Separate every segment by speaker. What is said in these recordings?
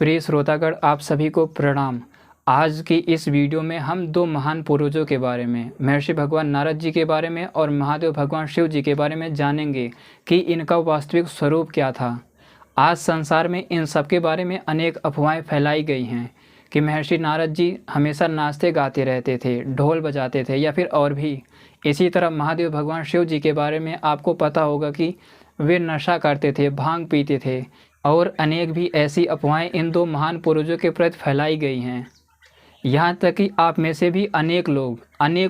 Speaker 1: प्रिय श्रोतागण, आप सभी को प्रणाम। आज की इस वीडियो में हम दो महान पूर्वजों के बारे में, महर्षि भगवान नारद जी के बारे में और महादेव भगवान शिव जी के बारे में जानेंगे कि इनका वास्तविक स्वरूप क्या था। आज संसार में इन सब के बारे में अनेक अफवाहें फैलाई गई हैं कि महर्षि नारद जी हमेशा नाचते गाते रहते थे, ढोल बजाते थे या फिर और भी। इसी तरह महादेव भगवान शिव जी के बारे में आपको पता होगा कि वे नशा करते थे, भांग पीते थे और अनेक भी ऐसी अफवाहें इन दो महान पूर्वजों के प्रति फैलाई गई हैं। यहाँ तक कि आप में से भी अनेक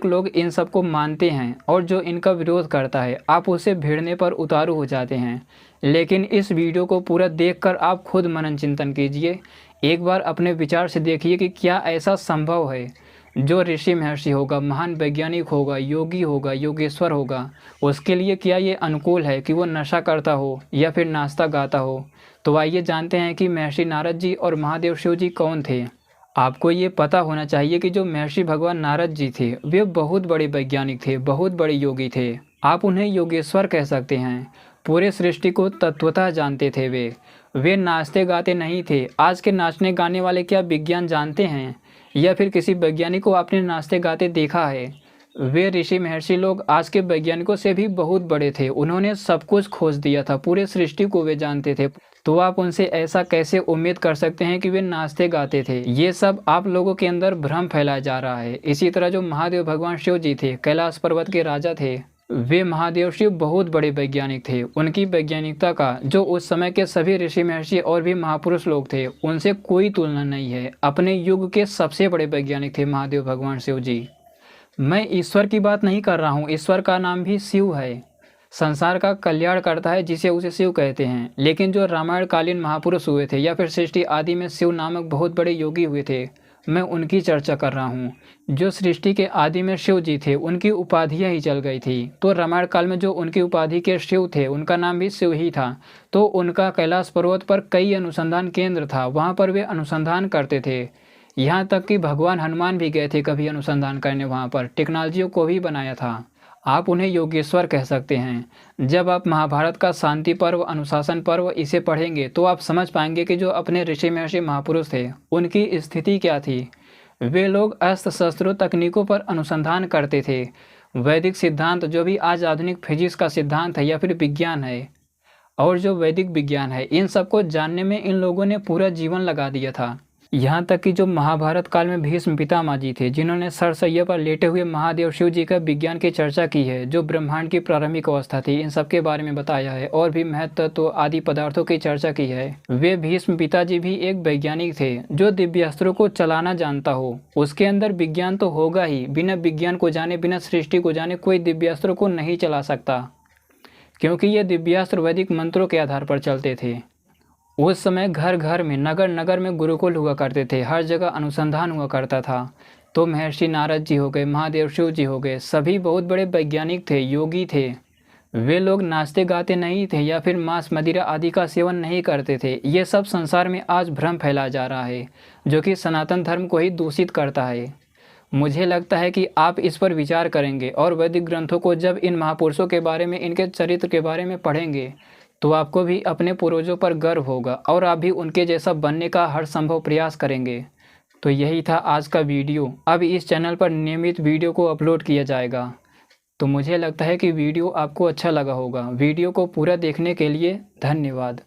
Speaker 1: लोग इन सब को मानते हैं और जो इनका विरोध करता है आप उसे भिड़ने पर उतारू हो जाते हैं। लेकिन इस वीडियो को पूरा देखकर आप खुद मनन चिंतन कीजिए। एक बार अपने विचार से देखिए कि क्या ऐसा संभव है जो ऋषि महर्षि होगा, महान वैज्ञानिक होगा, योगी होगा, योगेश्वर होगा, उसके लिए क्या ये अनुकूल है कि वो नशा करता हो या फिर नाचता गाता हो। तो आइए जानते हैं कि महर्षि नारद जी और महादेव शिव जी कौन थे। आपको ये पता होना चाहिए कि जो महर्षि भगवान नारद जी थे वे बहुत बड़े वैज्ञानिक थे, बहुत बड़े योगी थे। आप उन्हें योगेश्वर कह सकते हैं। पूरे सृष्टि को तत्वतः जानते थे वे नाचते गाते नहीं थे। आज के नाचने गाने वाले क्या विज्ञान जानते हैं या फिर किसी वैज्ञानिक को आपने नाचते गाते देखा है? वे ऋषि महर्षि लोग आज के वैज्ञानिकों से भी बहुत बड़े थे। उन्होंने सब कुछ खोज दिया था, पूरे सृष्टि को वे जानते थे। तो आप उनसे ऐसा कैसे उम्मीद कर सकते हैं कि वे नाचते गाते थे? ये सब आप लोगों के अंदर भ्रम फैलाया जा रहा है। इसी तरह जो महादेव भगवान शिव जी थे, कैलाश पर्वत के राजा थे, वे महादेव शिव बहुत बड़े वैज्ञानिक थे। उनकी वैज्ञानिकता का जो उस समय के सभी ऋषि महर्षि और भी महापुरुष लोग थे उनसे कोई तुलना नहीं है। अपने युग के सबसे बड़े वैज्ञानिक थे महादेव भगवान शिव जी। मैं ईश्वर की बात नहीं कर रहा हूँ, ईश्वर का नाम भी शिव है। संसार का कल्याण करता है जिसे उसे शिव कहते हैं। लेकिन जो रामायण कालीन महापुरुष हुए थे या फिर सृष्टि आदि में शिव नामक बहुत बड़े योगी हुए थे, मैं उनकी चर्चा कर रहा हूँ। जो सृष्टि के आदि में शिव जी थे उनकी उपाधियाँ ही चल गई थी। तो रामायण काल में जो उनकी उपाधि के शिव थे उनका नाम भी शिव ही था। तो उनका कैलाश पर्वत पर कई अनुसंधान केंद्र था, वहाँ पर वे अनुसंधान करते थे। यहाँ तक कि भगवान हनुमान भी गए थे कभी अनुसंधान करने, वहाँ पर टेक्नोलॉजियों को भी बनाया था। आप उन्हें योगेश्वर कह सकते हैं। जब आप महाभारत का शांति पर्व, अनुशासन पर्व इसे पढ़ेंगे तो आप समझ पाएंगे कि जो अपने ऋषि महर्षि महापुरुष थे उनकी स्थिति क्या थी। वे लोग अस्त्र शस्त्रों तकनीकों पर अनुसंधान करते थे। वैदिक सिद्धांत जो भी आज आधुनिक फिजिक्स का सिद्धांत है या फिर विज्ञान है और जो वैदिक विज्ञान है, इन सबको जानने में इन लोगों ने पूरा जीवन लगा दिया था। यहाँ तक कि जो महाभारत काल में भीष्म पितामह जी थे जिन्होंने सरसैया पर लेटे हुए महादेव शिव जी का विज्ञान की चर्चा की है, जो ब्रह्मांड की प्रारंभिक अवस्था थी, इन सब के बारे में बताया है और भी महत्व तो आदि पदार्थों की चर्चा की है। वे भीष्म पिताजी भी एक वैज्ञानिक थे जो दिव्यास्त्रों को चलाना जानता हो। उसके अंदर विज्ञान तो होगा ही, बिना विज्ञान को जाने, बिना सृष्टि को जाने कोई दिव्यास्त्रों को नहीं चला सकता, क्योंकि ये दिव्यास्त्र वैदिक मंत्रों के आधार पर चलते थे। उस समय घर घर में, नगर नगर में गुरुकुल हुआ करते थे, हर जगह अनुसंधान हुआ करता था। तो महर्षि नारद जी हो गए, महादेव शिव जी हो गए, सभी बहुत बड़े वैज्ञानिक थे, योगी थे। वे लोग नाचते गाते नहीं थे या फिर मांस मदिरा आदि का सेवन नहीं करते थे। ये सब संसार में आज भ्रम फैलाया जा रहा है जो कि सनातन धर्म को ही दूषित करता है। मुझे लगता है कि आप इस पर विचार करेंगे और वैदिक ग्रंथों को जब इन महापुरुषों के बारे में, इनके चरित्र के बारे में पढ़ेंगे तो आपको भी अपने पूर्वजों पर गर्व होगा और आप भी उनके जैसा बनने का हर संभव प्रयास करेंगे। तो यही था आज का वीडियो। अब इस चैनल पर नियमित वीडियो को अपलोड किया जाएगा। तो मुझे लगता है कि वीडियो आपको अच्छा लगा होगा। वीडियो को पूरा देखने के लिए धन्यवाद।